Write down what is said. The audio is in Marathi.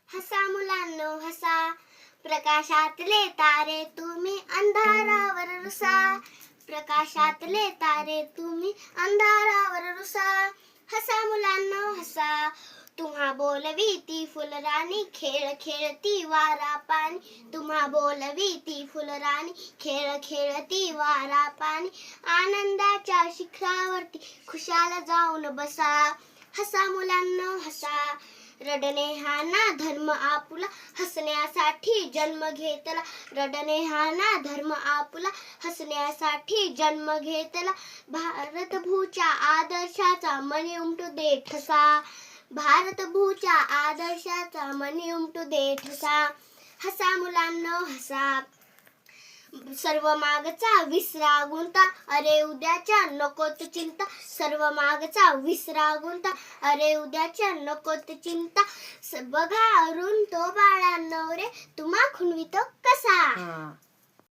हसा मुलांनो हसा, प्रकाशातले तारे तुम्ही अंधारावर रुसा, प्रकाशातले तारे तुम्ही अंधारावर रुसा. हसा मुलांनो हसा, तुम्हा बोलवी ती फुलराणी, खेळ खेळती वारा पाणी. तुम्हा बोलवी ती फुलराणी, खेळ खेळती वारा पाणी. आनंदाच्या शिखरावरती खुशाल जाऊन बसा. हसा मुलांनो हसा, रडणे हा ना धर्म आपुला, हसण्यासाठी जन्म घेतला. रडणे हा ना धर्म आपुला, हसण्यासाठी जन्म घेतला. भारतभूच्या आदर्शाचा मनी उमटू दे ठसा, भारतभूच्या आदर्शाचा मनी उमटू दे ठसा. हसा मुलांनो हसा, सर्व मागचा विसरा गुंता, अरे उद्याच्या नकोत चिंता. सर्व मागचा विसरा गुंता, अरे उद्याच्या नकोत चिंता. बघा अरुण तो बाळांनो रे, तुम्हा खुणवितो कसा.